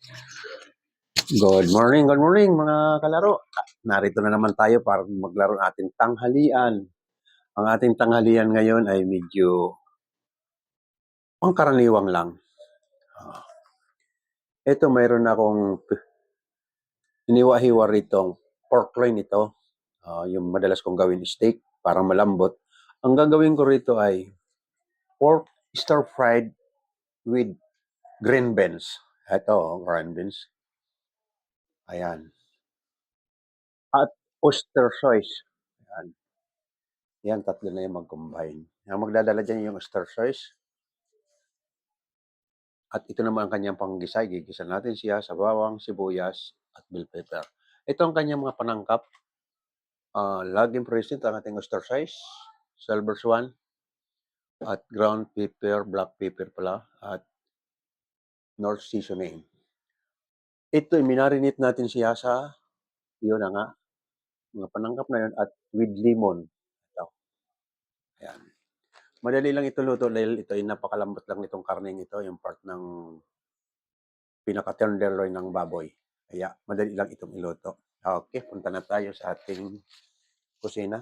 Good morning mga kalaro. Narito na naman tayo para maglaro ng ating tanghalian. Ang ating tanghalian ngayon ay medyo pangkaraniwang lang. Ito mayroon akong iniwa-hiwa ritong pork loin ito. Yung madalas kong gawin steak, parang malambot. Ang gagawin ko rito ay pork stir-fried with green beans. Ito, green beans. Ayan. At oyster sauce. Ayan. Yan, tatlo na yung mag-combine. Ang magdadala dyan yung oyster sauce. At ito naman ang kanyang panggisa. Gigisa natin siya sa bawang, sibuyas, at bell pepper. Ito ang kanyang mga panangkap. Laging present ang ating oyster sauce, silver swan, at ground pepper, black pepper pala, at North seasoning. Ito, minarinate natin siya sa, yun na nga, mga panangkap na yun, at with lemon. Ito. Ayan. Madali lang ito luto dahil ito ay napakalambot lang nitong karneng ito, yung part ng pinaka-tenderloin ng baboy. Kaya madali lang itong iluto. Okay, punta na tayo sa ating kusina.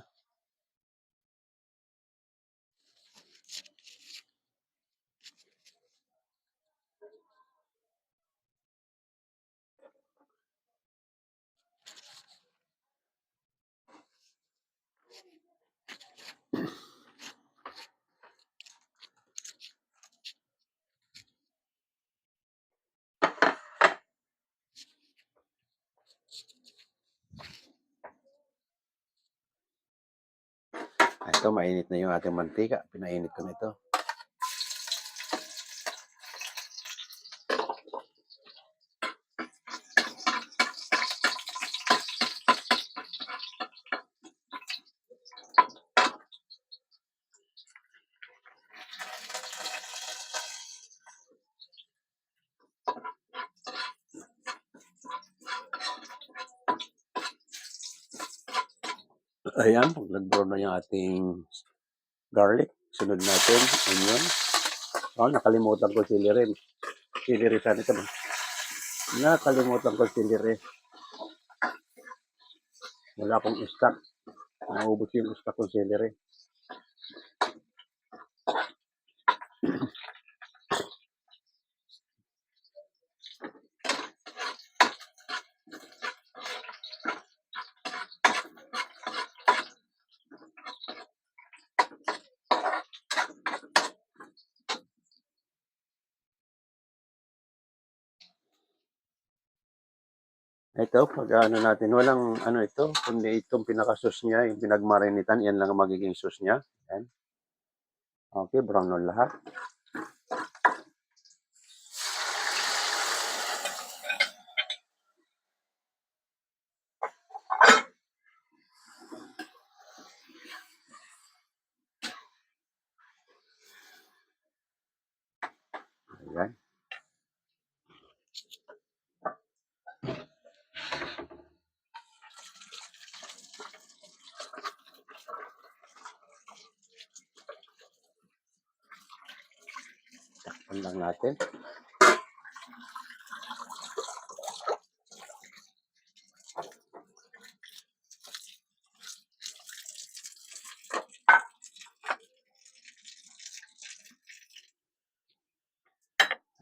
Ito, mainit na yung ating mantika. Pinainit ko na ito. Ayan, pag nag-brown na yung ating garlic, sunod natin, onion. Nakalimutan ko celery. Celery saan ito ba? Nakalimutan ko celery. Wala akong stock. Naubos yung stock ko celery. Ito, pag ano natin, walang ano ito, kundi itong pinaka-sauce niya, yung pinagmarinitan, yan lang ang magiging sauce niya. Ayan. Okay, brown na lahat. Ayan. Takpan lang natin.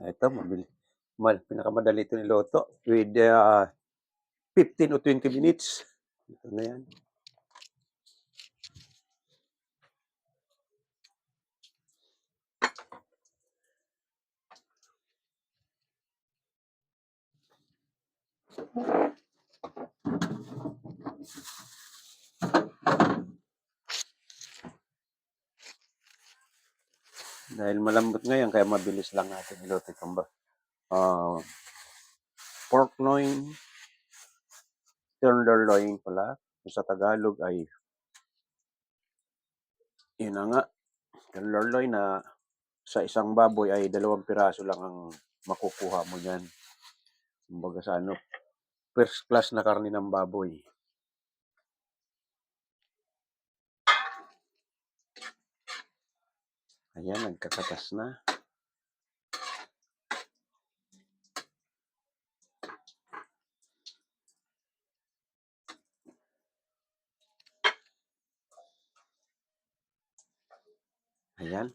Ito, mabilis. Pinakamadali ito niluto with 15 o 20 minutes. Ito na yan. Dahil malambot ngayon, kaya mabilis lang natin niluto itong pork loin, tenderloin pala. Sa Tagalog ay, yun na nga, tenderloin na sa isang baboy ay 2 piraso lang ang makukuha mo yan. Kumbaga sa ano, first class na karne ng baboy. Ayan, nagkakatas na. Ayan,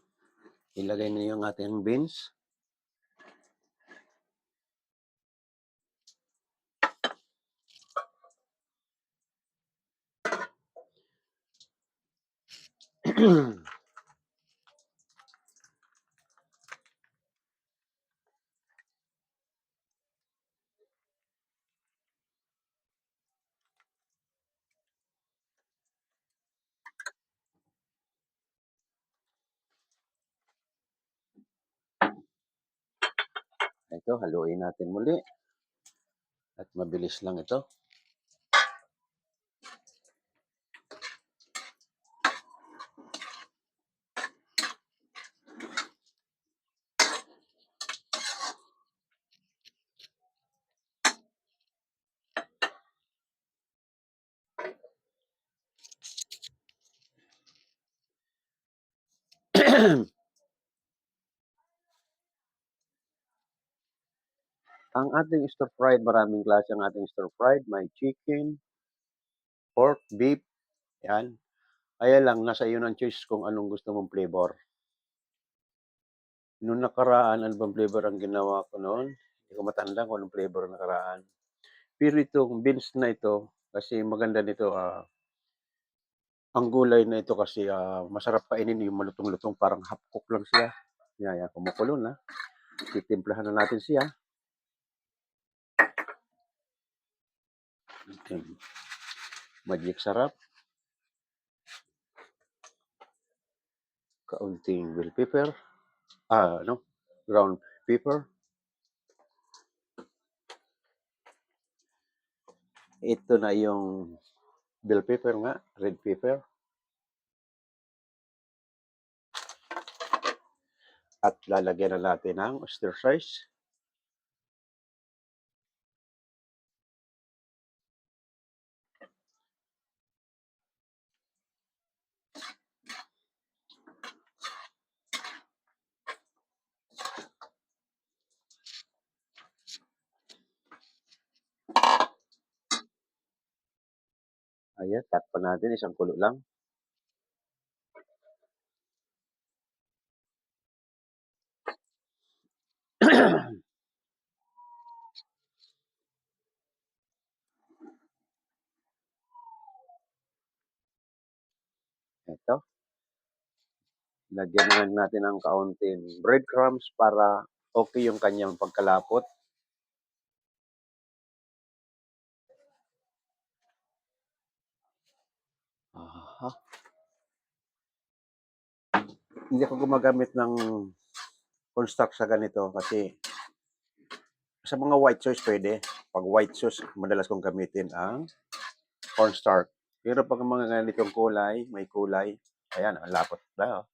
ilagay na yung ating beans. Ito, haluin natin muli at mabilis lang ito. Ang ating stir-fried, maraming klase ang ating stir-fried. May chicken, pork, beef, yan. Kaya lang, nasa iyo ng choice kung anong gusto mong flavor. Noong nakaraan, ano bang flavor ang ginawa ko noon? Hindi ko matandaan kung anong flavor ang nakaraan. Pero itong beans na ito, kasi maganda nito, ang gulay na ito kasi masarap kainin yung malutong-lutong, parang half cook lang siya. Yan, kumukulo na. Titimplahan na natin siya. Magic sarap. Kaunting bell pepper. Ground pepper. Ito na yung bell pepper nga, red pepper. At lalagyan na natin ng oyster sauce. Ayan, takpan natin, isang kulo lang. Ito, lagyan na natin ng kaunting breadcrumbs para okay yung kanyang pagkalapot. Aha. Hindi ako gumagamit ng cornstarch sa ganito kasi sa mga white sauce pwede. Pag white sauce, madalas kong gamitin ang cornstarch. Pero pag mga ganitong kulay, may kulay, ayan, ang lapot na. Oh.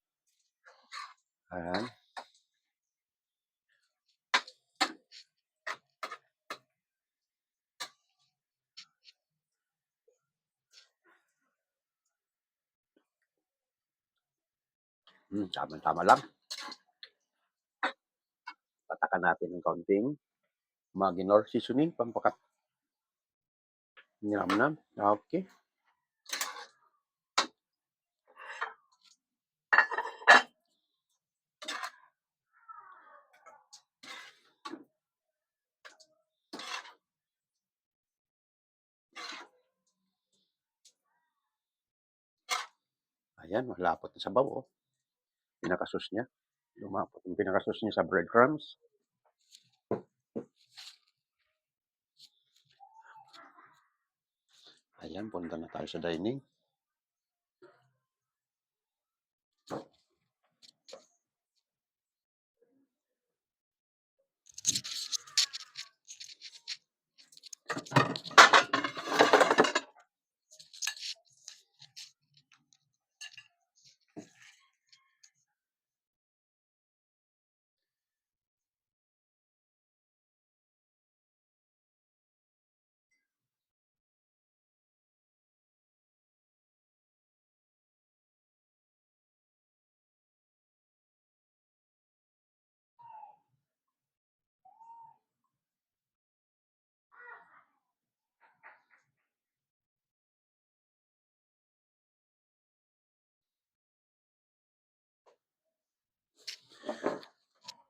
Ayan. Tama-tama lang. Patakan natin ng kaunting Maginor seasoning, pampakat. Nam-nam. Okay. Ayan, malapot na sa bawo. Oh. Pinakasos niya. Lumapot yung pinakasos niya sa breadcrumbs. Ayan, punta na tayo sa dining.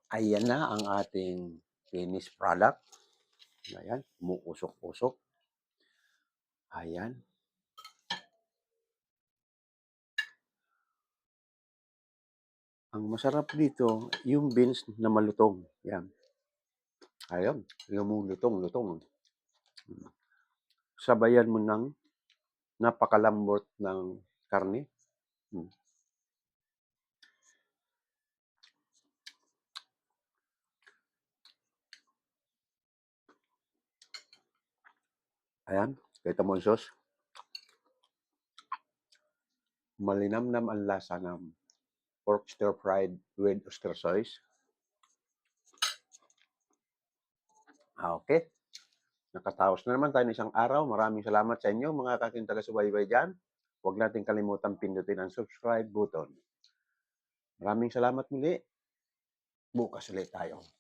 Ayan na ang ating finished product. Ayan, umuusok-usok. Ayan. Ang masarap dito, yung beans na malutong. Yan. Ayan, lumulutong-lutong. Sabayan mo ng napakalambot ng karne. Hmm. Ayan, kita mo yung sauce. Malinamnam ang lasa ng pork stir fried with oyster sauce. Okay. Nakataos na naman tayo ng isang araw. Maraming salamat sa inyo mga aking taga-subaybay dyan. Huwag natin kalimutan pindutin ang subscribe button. Maraming salamat muli. Bukas ulit tayo.